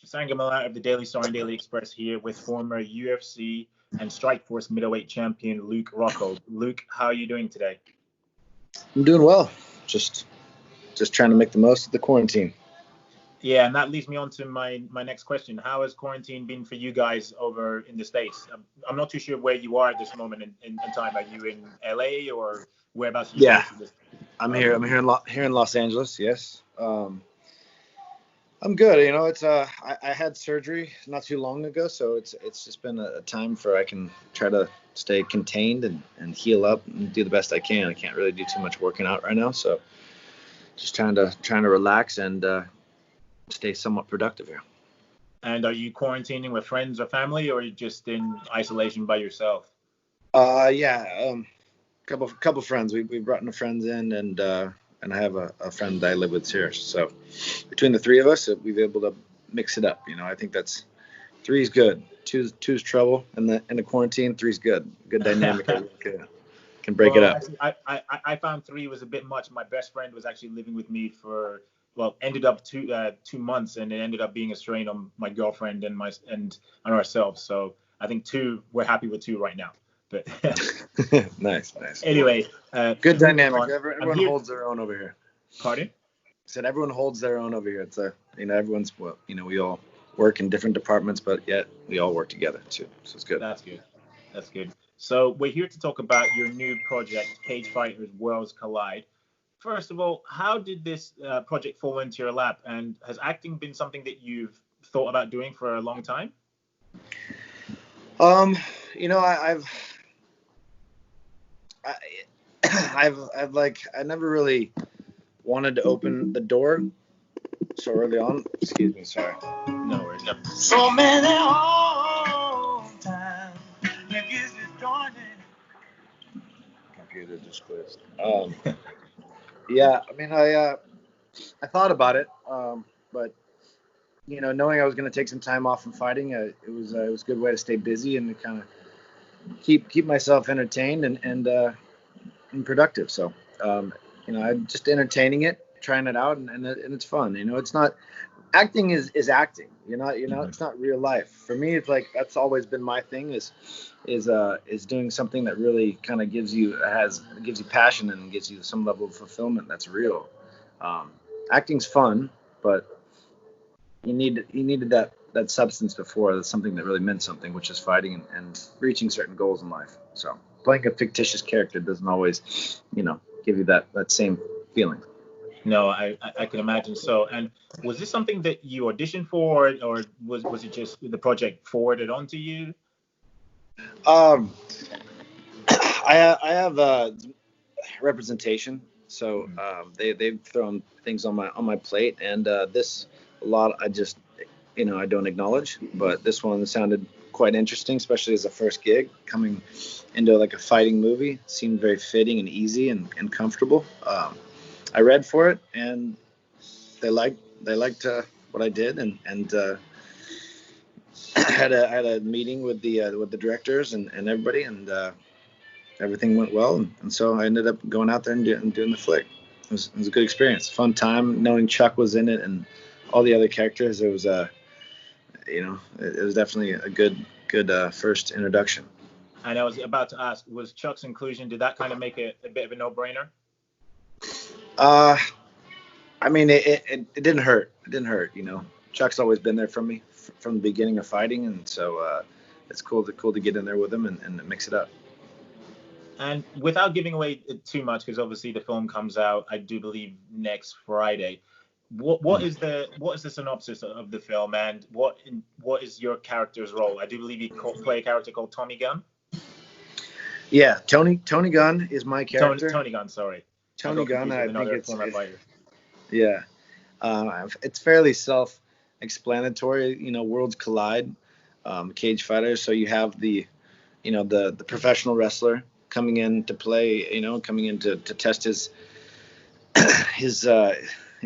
Sangamala of the Daily Star and Daily Express here with former UFC and Strikeforce middleweight champion Luke Rockhold. Luke, how are you doing today? I'm doing well. Just trying to make the most of the quarantine. Yeah, and that leads me on to my next question. How has quarantine been for you guys over in the States? I'm not too sure where you are at this moment in time. Are you in LA or whereabouts are you based? I'm here in Los Angeles. Yes. I'm good. You know, it's I had surgery not too long ago, so it's just been a time for I can try to stay contained and heal up and do the best I can. I can't really do too much working out right now, so just trying to relax and stay somewhat productive here. And are you quarantining with friends or family, or are you just in isolation by yourself? Couple friends. We brought in friends in, and I have a friend that I live with here. So between the three of us, we've been able to mix it up. You know, I think that's three's good. Two's trouble, and the quarantine. Three's good. Good dynamic. Can break it up. Actually, I found three was a bit much. My best friend was actually living with me for ended up 2 months, and it ended up being a strain on my girlfriend and on ourselves. So I think we're happy with two right now. But nice. Anyway, good dynamic. Everyone holds their own over here. Pardon? I said everyone holds their own over here. It's everyone's we all work in different departments, but yet we all work together too. So it's good. That's good. So we're here to talk about your new project, Cage Fighters Worlds Collide. First of all, how did this project fall into your lap, and has acting been something that you've thought about doing for a long time? I never really wanted to open the door so early on. Excuse me, sorry. No worries. So many old times. Computer just closed. Yeah, I mean, I thought about it, but knowing I was going to take some time off from fighting, it was a good way to stay busy and to kind of keep myself entertained and productive. So, I'm just entertaining it, trying it out, and it's fun. It's not acting is acting. It's not real life. For me, it's like that's always been my thing is doing something that really kind of gives you passion and gives you some level of fulfillment that's real. Acting's fun, but you needed that substance before. That's something that really meant something, which is fighting and reaching certain goals in life. So playing a fictitious character doesn't always, give you that same feeling. No, I can imagine so. And was this something that you auditioned for, or was it just the project forwarded onto you? I have representation, so they've thrown things on my plate, and this a lot I just I don't acknowledge, but this one sounded quite interesting, especially as a first gig coming into like a fighting movie. It seemed very fitting and easy and comfortable. I read for it, and they liked what I did, and I had a meeting with the directors and everybody, and everything went well, and so I ended up going out there and doing the flick. It was a good experience, fun time. Knowing Chuck was in it and all the other characters, it was it was definitely a good first introduction. And I was about to ask, was Chuck's inclusion, did that kind of make it a bit of a no-brainer? I mean, it didn't hurt. It didn't hurt. Chuck's always been there for me from the beginning of fighting, and so it's cool to get in there with him and mix it up. And without giving away too much, because obviously the film comes out, I do believe, next Friday. What is the synopsis of the film, and what is your character's role? I do believe you play a character called Tommy Gunn. Yeah, Tony Gunn is my character. Tony Gunn, sorry. Tony Gunn, I think it's fighter. Yeah, it's fairly self-explanatory. Worlds collide, cage fighters. So you have the professional wrestler coming in to play. Coming in to test his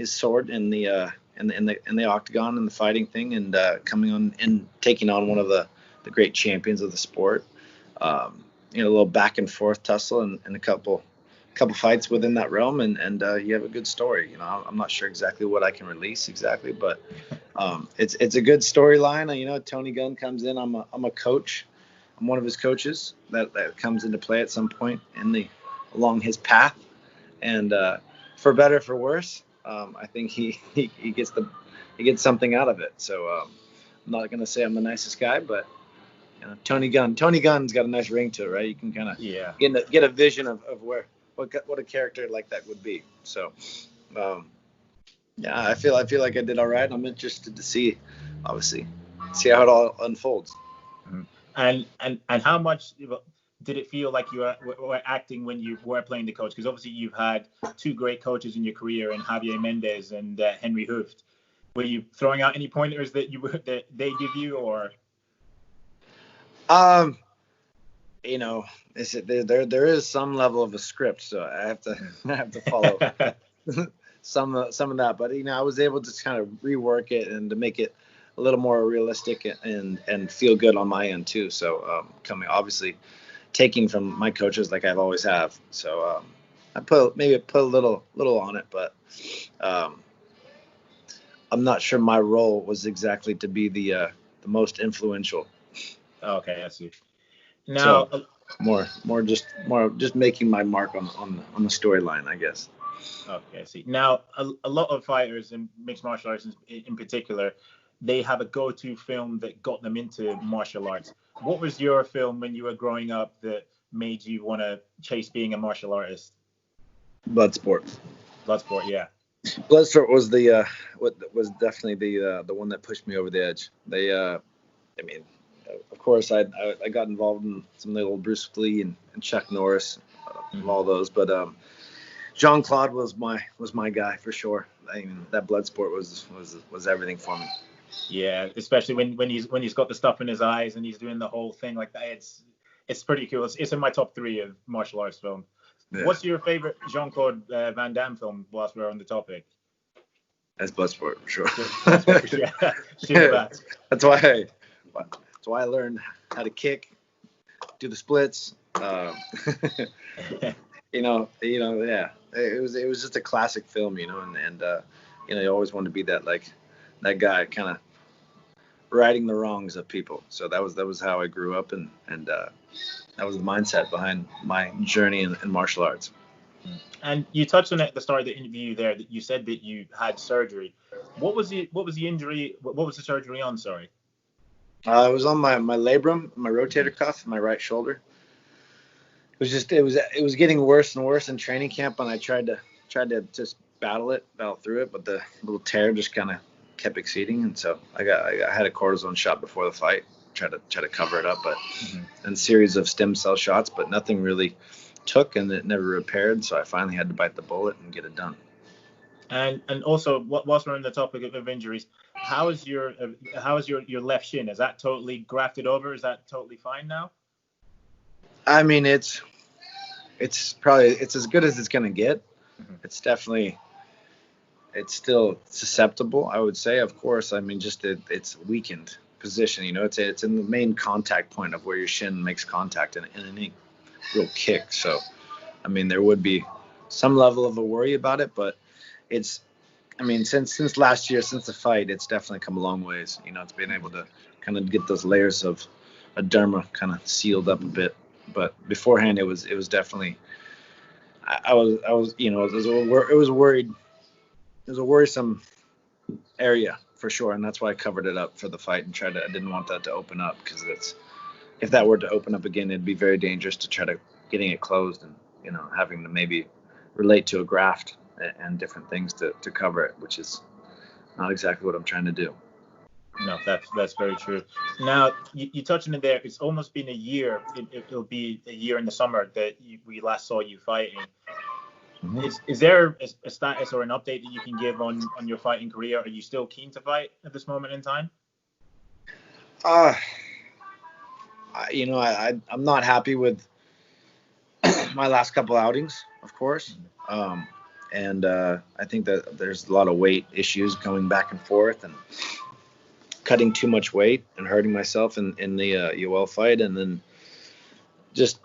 sword in the octagon and the fighting thing, and coming on and taking on one of the great champions of the sport. A little back and forth tussle and a couple couple fights within that realm, and you have a good story. You know, I'm not sure exactly what I can release exactly, but it's a good storyline. You know, Tony Gunn comes in. I'm a coach. I'm one of his coaches that comes into play at some point along his path, and for better for worse, I think he gets something out of it. So I'm not gonna say I'm the nicest guy, but you know, Tony Gunn's got a nice ring to it, right? You can kind of get a vision of what a character like that would be. So yeah, I feel like I did all right. I'm interested to see how it all unfolds. And how much did it feel like you were acting when you were playing the coach? Because obviously you've had two great coaches in your career, in Javier Mendez and Henry Hooft. Were you throwing out any pointers that they give you, or? You know, there is some level of a script, so I have to follow some of that. But you know, I was able to kind of rework it and to make it a little more realistic and feel good on my end too. So coming obviously taking from my coaches like I've always have. So I put a little on it, but I'm not sure my role was exactly to be the most influential. Okay, I see. Now, so more just making my mark on the storyline, I guess. Okay, I see. Now, a lot of fighters in mixed martial arts in particular, they have a go-to film that got them into martial arts. What was your film when you were growing up that made you want to chase being a martial artist? Bloodsport. Bloodsport, yeah. Bloodsport was was definitely the one that pushed me over the edge. I mean, of course, I got involved in some of the old Bruce Lee and Chuck Norris, all those, but Jean-Claude was my guy for sure. I mean, that Bloodsport was everything for me. Yeah, especially when he's got the stuff in his eyes and he's doing the whole thing like that. It's pretty cool. It's in my top 3 of martial arts film. Yeah. What's your favorite Jean-Claude Van Damme film? Whilst we're on the topic. That's Bloodsport for sure. Bloodsport, yeah. Yeah. That's why I learned how to kick, do the splits. Yeah. It was just a classic film, you know, and you always wanted to be that guy kind of righting the wrongs of people. So that was how I grew up, and that was the mindset behind my journey in martial arts. And you touched on it at the start of the interview there that you said that you had surgery. What was the injury? What was the surgery on? Sorry. It was on my labrum, my rotator cuff, my right shoulder. It was getting worse and worse in training camp, and I tried to just battle through it, but the little tear just kind of kept exceeding, and so I had a cortisone shot before the fight, try to cover it up, but and a series of stem cell shots, but nothing really took, and it never repaired, so I finally had to bite the bullet and get it done. And also, whilst we're on the topic of injuries, how is your left shin? Is that totally grafted over? Is that totally fine now? I mean, it's as good as it's gonna get. It's still susceptible, I would say. Of course, I mean, just it's weakened position. You know, it's in the main contact point of where your shin makes contact in any real kick. So, I mean, there would be some level of a worry about it, but since last year, since the fight, it's definitely come a long ways. You know, it's been able to kind of get those layers of a derma kind of sealed up a bit. But beforehand, it was definitely, I was you know, it was worried. It was a worrisome area for sure, and that's why I covered it up for the fight and I didn't want that to open up, because if that were to open up again, it'd be very dangerous to try to getting it closed and, you know, having to maybe relate to a graft and different things to cover it, which is not exactly what I'm trying to do. No, that's very true. Now, you touched on it there. It's almost been a year. It'll be a year in the summer that we last saw you fighting. Mm-hmm. Is there a status or an update that you can give on your fighting career? Are you still keen to fight at this moment in time? I'm not happy with my last couple outings, of course. And I think that there's a lot of weight issues going back and forth and cutting too much weight and hurting myself in the UL fight. And then just,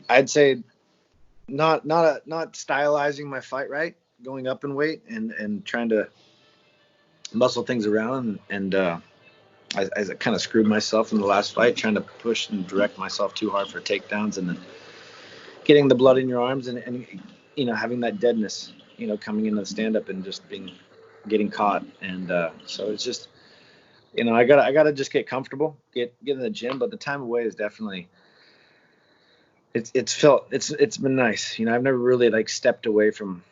I'd say not stylizing my fight right, going up in weight and trying to muscle things around, and I kind of screwed myself in the last fight, trying to push and direct myself too hard for takedowns, and then getting the blood in your arms, and having that deadness, coming into the stand up and just getting caught, and so it's just, I gotta just get comfortable, get in the gym, but the time away is definitely, it's been nice. I've never really like stepped away from,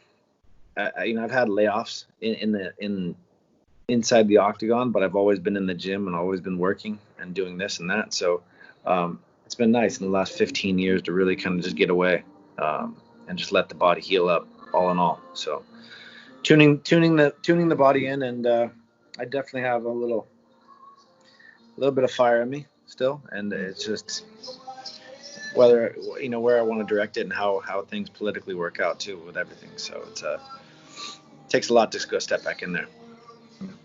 I've had layoffs in inside the octagon, but I've always been in the gym and always been working and doing this and that. So it's been nice in the last 15 years to really kind of just get away, and just let the body heal up, all in all. So tuning the body in, and I definitely have a little bit of fire in me still, and it's just whether where I want to direct it and how things politically work out too with everything. So it takes a lot to go step back in there.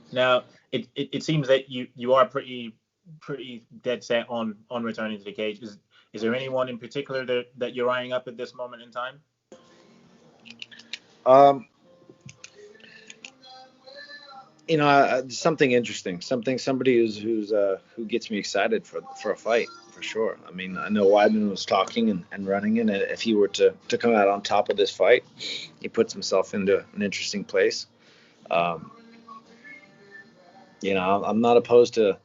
Now, it seems that you are pretty dead set on returning to the cage. Is there anyone in particular that you're eyeing up at this moment in time? Something interesting, somebody who gets me excited for a fight, for sure. I mean, I know Weidman was talking and running, and if he were to come out on top of this fight, he puts himself into an interesting place. I'm not opposed to,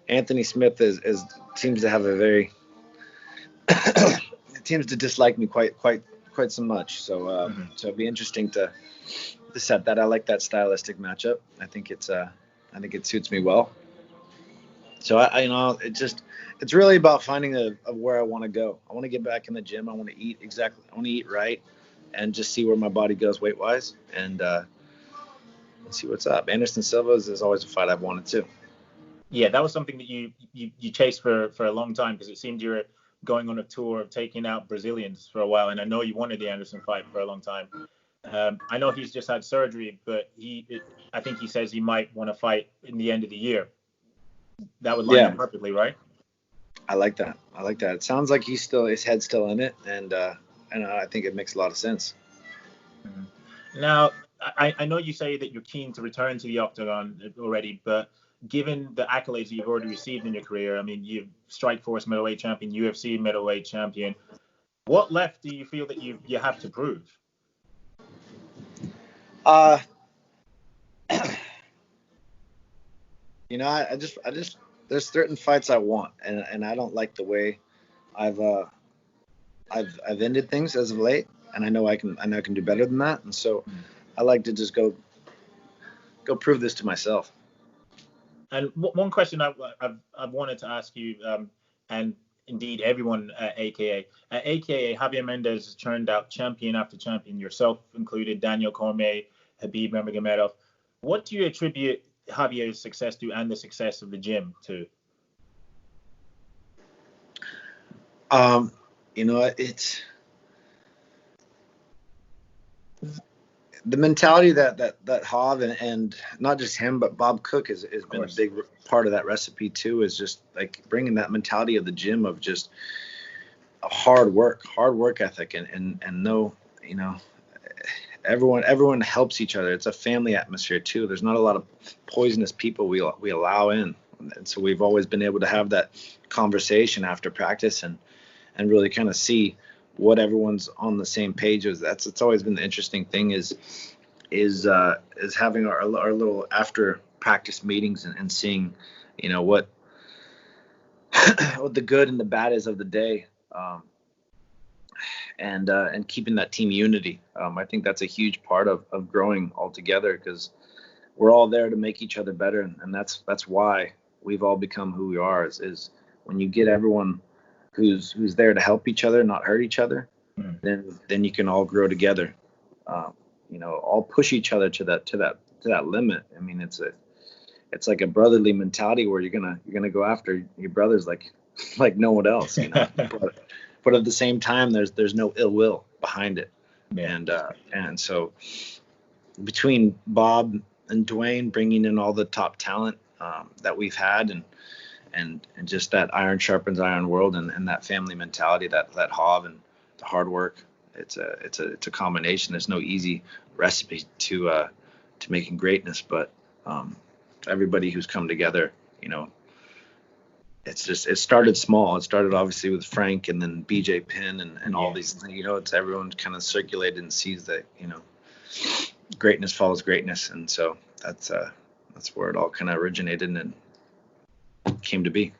Anthony Smith seems to have a very seems to dislike me quite so much. So so it'd be interesting to set that. I like that stylistic matchup. I think it suits me well. So it's really about finding a where I want to go. I want to get back in the gym. I want to eat right, and just see where my body goes weight wise, and see what's up. Anderson Silva is always a fight I've wanted to. Yeah, that was something that you chased for a long time, because it seemed you were going on a tour of taking out Brazilians for a while, and I know you wanted the Anderson fight for a long time. I know he's just had surgery, but I think he says he might want to fight in the end of the year. That would line up perfectly, right? I like that. It sounds like his head's still in it, and I think it makes a lot of sense. Mm-hmm. Now, I know you say that you're keen to return to the octagon already, but given the accolades you've already received in your career, I mean, you've Strikeforce middleweight champion, UFC middleweight champion. What left do you feel that you have to prove? I just there's certain fights I want, and I don't like the way I've ended things as of late, and I know I can do better than that, and so I like to just go prove this to myself. And one question I've wanted to ask you, and indeed everyone at AKA Javier Mendez has churned out champion after champion, yourself included, Daniel Cormier, Khabib Nurmagomedov. What do you attribute Javier's success to, and the success of the gym to? It's the mentality that Hav and not just him, but Bob Cook has been a big part of that recipe too, is just like bringing that mentality of the gym of just a hard work ethic, and no, everyone helps each other. It's a family atmosphere too. There's not a lot of poisonous people we allow in, and so we've always been able to have that conversation after practice and really kind of see what everyone's on the same page with. It's always been the interesting thing is having our little after practice meetings and seeing, what what the good and the bad is of the day, and keeping that team unity. I think that's a huge part of growing all together, because we're all there to make each other better, and that's why we've all become who we are. Is when you get everyone who's there to help each other, not hurt each other, then you can all grow together. All push each other to that limit. I mean, it's like a brotherly mentality where you're gonna go after your brothers like no one else, but at the same time there's no ill will behind it. And so between Bob and Dwayne bringing in all the top talent that we've had, and just that iron sharpens iron world, and that family mentality, that Hav and the hard work. It's a combination. There's no easy recipe to making greatness, but everybody who's come together, it started small. It started obviously with Frank and then BJ Penn and all these things. It's everyone kind of circulated and sees that, greatness follows greatness. And so that's where it all kind of originated and came to be.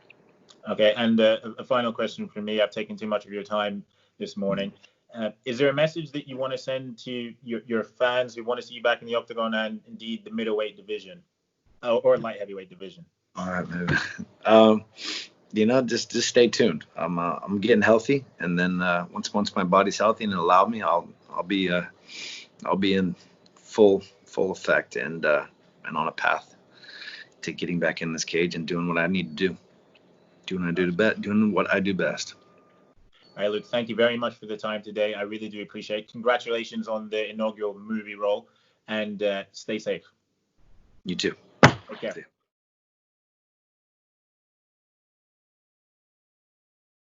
Okay. And a final question from me. I've taken too much of your time this morning. Is there a message that you want to send to your fans who want to see you back in the octagon and indeed the middleweight division or light heavyweight division? All right, man. Just stay tuned. I'm getting healthy, and then once my body's healthy and allow me, I'll be in full effect and on a path to getting back in this cage and doing what I need to do, doing what I do best. All right, Luke, thank you very much for the time today. I really do appreciate it. Congratulations on the inaugural movie role, and stay safe. You too. Take care.